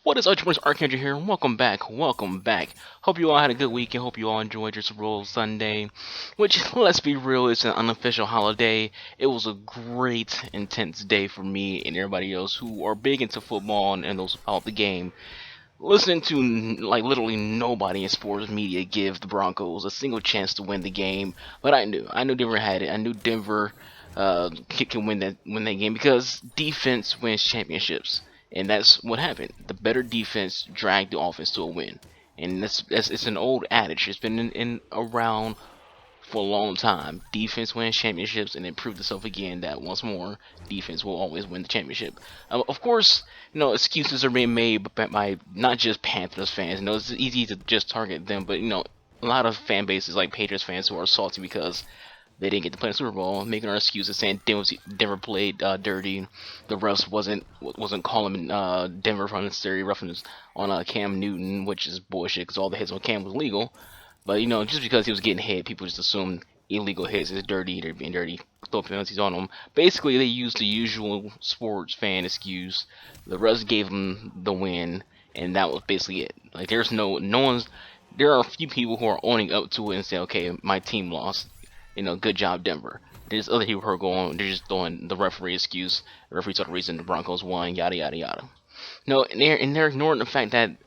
What is Ultramarine Archangel here? Welcome back, welcome back. Hope you all had a good week and hope you all enjoyed your Super Bowl Sunday, which, let's be real, is an unofficial holiday. It was a great, intense day for me and everybody else who are big into football and those about the game. Listening to like literally nobody in sports media give the Broncos a single chance to win the game, but I knew Denver had it. I knew Denver can win that game because defense wins championships, and that's what happened. The better defense dragged the offense to a win, and that's it's an old adage. It's been in around for a long time. Defense wins championships, and it proved itself again that once more, defense will always win the championship. Of course, excuses are being made by not just Panthers fans. It's easy to just target them, but a lot of fan bases like Patriots fans who are salty because they didn't get to play in the Super Bowl, making our excuses saying Denver played dirty. The refs wasn't calling Denver for unnecessary roughness on Cam Newton, which is bullshit because all the hits on Cam was legal. But just because he was getting hit, people just assumed illegal hits is dirty. They're being dirty. Throw penalties on them. Basically, they used the usual sports fan excuse. The refs gave them the win, and that was basically it. Like there's no one's. There are a few people who are owning up to it and say, okay, my team lost. Good job, Denver. There's other people who are going. They're just throwing the referee excuse. The referee's the reason the Broncos won. Yada yada yada. No, and they're ignoring the fact that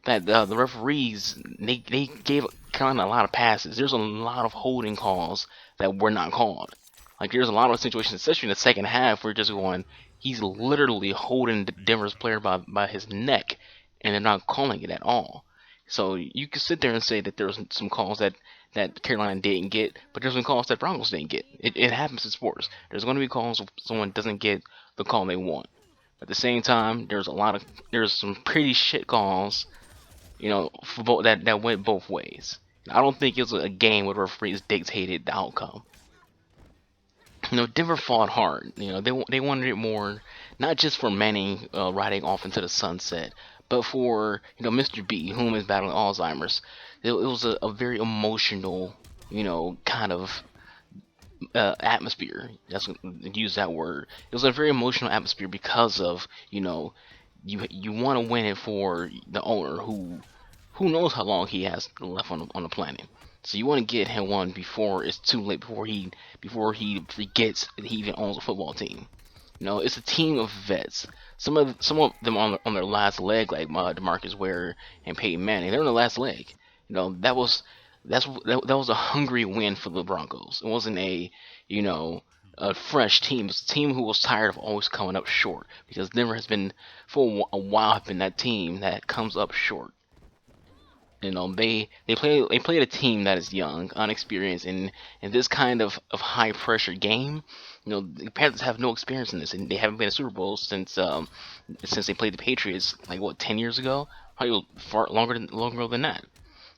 the referees they gave kind of a lot of passes. There's a lot of holding calls that were not called. Like there's a lot of situations, especially in the second half, where just going, he's literally holding Denver's player by his neck, and they're not calling it at all. So you could sit there and say that there's some calls that Carolina didn't get, but there's some calls that Broncos didn't get. It happens in sports. There's going to be calls if someone doesn't get the call they want. At the same time, there's some pretty shit calls for that went both ways. I don't think it was a game where the referees dictated the outcome. Denver fought hard. They wanted it more, not just for Manning riding off into the sunset, but for Mr. B, whom is battling Alzheimer's. It was a very emotional, kind of atmosphere. That's use that word. It was a very emotional atmosphere because of you want to win it for the owner who knows how long he has left on the planet. So you want to get him one before it's too late, before he forgets that he even owns a football team. It's a team of vets. Some of them on their last leg, like DeMarcus Ware and Peyton Manning. They're on the last leg. That was a hungry win for the Broncos. It wasn't a fresh team. It's a team who was tired of always coming up short because Denver has been for a while been that team that comes up short. They played a team that is young, unexperienced, in this kind of high pressure game. The Panthers have no experience in this, and they haven't been in a Super Bowl since they played the Patriots like 10 years ago, probably far longer than that.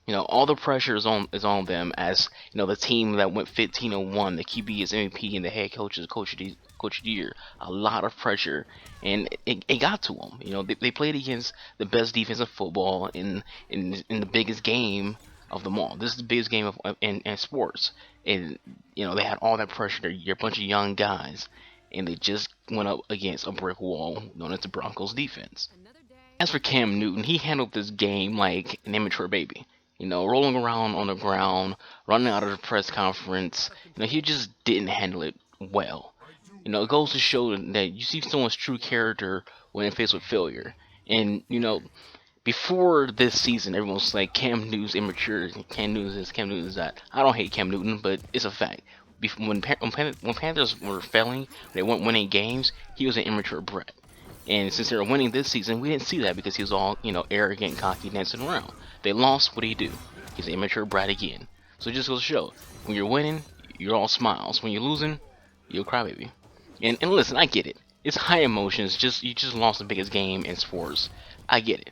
All the pressure is on them as the team that went 15-1. The QB is MVP and the head coach is coach of the year. A lot of pressure, and it got to them. They played against the best defense of football in the biggest game of them all. This is the biggest game in sports, and they had all that pressure. They're a bunch of young guys, and they just went up against a brick wall known as the Broncos defense. As for Cam Newton, he handled this game like an immature baby. Rolling around on the ground, running out of the press conference. He just didn't handle it well. It goes to show that you see someone's true character when faced with failure. And, before this season, everyone's like, Cam Newton's immature, Cam Newton this, Cam Newton that. I don't hate Cam Newton, but it's a fact. When Panthers were failing, they weren't winning games, he was an immature brat. And since they were winning this season, we didn't see that because he was all, arrogant, cocky, dancing around. They lost. What do you do? He's an immature brat again. So it just goes to show, when you're winning, you're all smiles. When you're losing, you're a crybaby. And listen, I get it. It's high emotions. You just lost the biggest game in sports. I get it.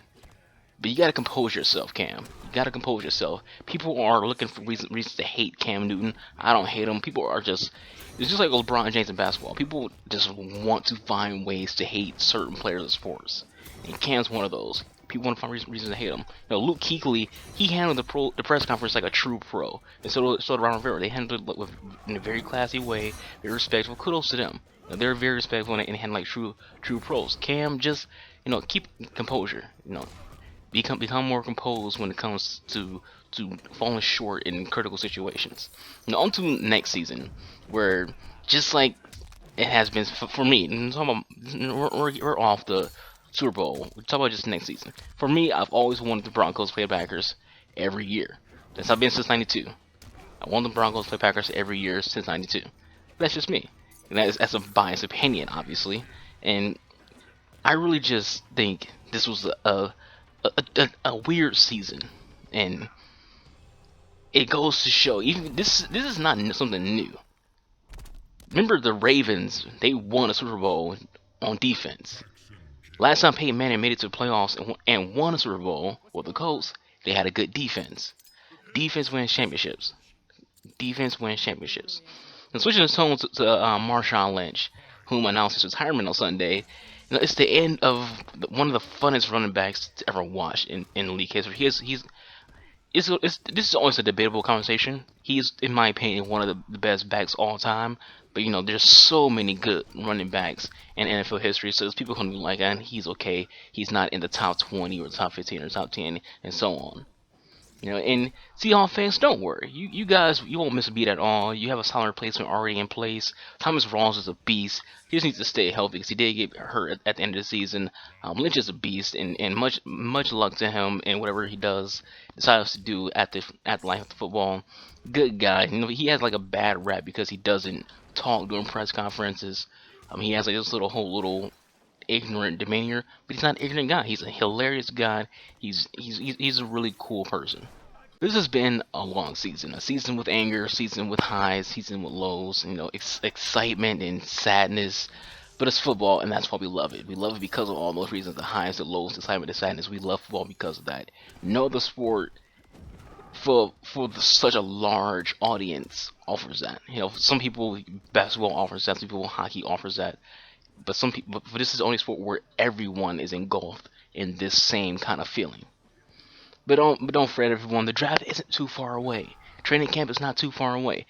But you gotta compose yourself, Cam. You gotta compose yourself. People are looking for reasons to hate Cam Newton. I don't hate him. People are just... It's just like LeBron James in basketball. People just want to find ways to hate certain players of sports. And Cam's one of those. People want to find reasons to hate him. Luke Kuechly, he handled the press conference like a true pro. And so did Ron Rivera. They handled it in a very classy way, very respectful. Kudos to them. They're very respectful and handle like true pros. Cam just keep composure. Become more composed when it comes to falling short in critical situations. Now on to next season, where just like it has been for me. And we're off the Super Bowl. We talk about just next season. For me, I've always wanted the Broncos to play the Packers every year. That's I've been since '92. I want the Broncos to play Packers every year since '92. That's just me. And that's a biased opinion, obviously. And I really just think this was a weird season, and it goes to show even this is not something new. Remember the Ravens? They won a Super Bowl on defense. Last time Peyton Manning made it to the playoffs and won a Super Bowl with the Colts, they had a good defense. Defense wins championships. Defense wins championships. And switching the tone to Marshawn Lynch, whom announced his retirement on Sunday, it's the end of one of the funnest running backs to ever watch in the league history. This is always a debatable conversation. He's, in my opinion, one of the best backs all time. But there's so many good running backs in NFL history. So there's people who be like, and he's okay. He's not in the top 20 or the top 15 or top 10 and so on. And Seahawks fans, don't worry. You guys, you won't miss a beat at all. You have a solid replacement already in place. Thomas Rawls is a beast. He just needs to stay healthy because he did get hurt at the end of the season. Lynch is a beast, and much luck to him and whatever he decides to do at the life of the football. Good guy. He has like a bad rap because he doesn't talk during press conferences. He has like this whole little ignorant demeanor, but he's not an ignorant guy. He's a hilarious guy. He's a really cool person. This has been a long season. A season with anger, a season with highs, a season with lows, excitement and sadness. But it's football, and that's why we love it. We love it because of all those reasons, the highs, the lows, the excitement, the sadness. We love football because of that. No other sport such a large audience offers that. Some people, basketball offers that, some people, hockey offers that. But this is the only sport where everyone is engulfed in this same kind of feeling. But don't fret, everyone. The draft isn't too far away. Training camp is not too far away.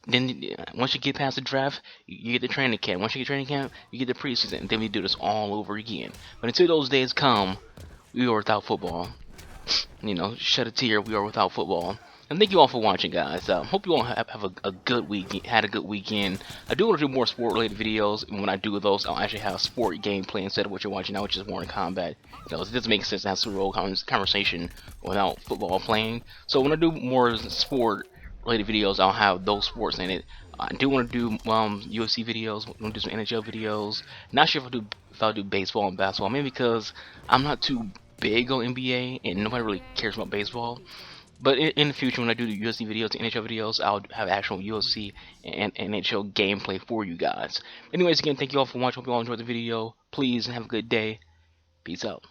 Then once you get past the draft, you get the training camp. Once you get training camp, you get the preseason, and then we do this all over again. But until those days come, we are without football. Shed a tear. We are without football. And thank you all for watching, guys. Hope you all have a good week. Had a good weekend. I do want to do more sport-related videos, and when I do those, I'll actually have sport gameplay instead of what you're watching now, which is more in combat. It doesn't make sense to have Super Bowl conversation without football playing. So when I do more sport-related videos, I'll have those sports in it. I do want to do UFC videos. I want to do some NHL videos. Not sure if I'll do baseball and basketball, maybe because I'm not too big on NBA and nobody really cares about baseball. But in the future, when I do the UFC videos, the NHL videos, I'll have actual UFC and NHL gameplay for you guys. Anyways, again, thank you all for watching. Hope you all enjoyed the video. Please have a good day. Peace out.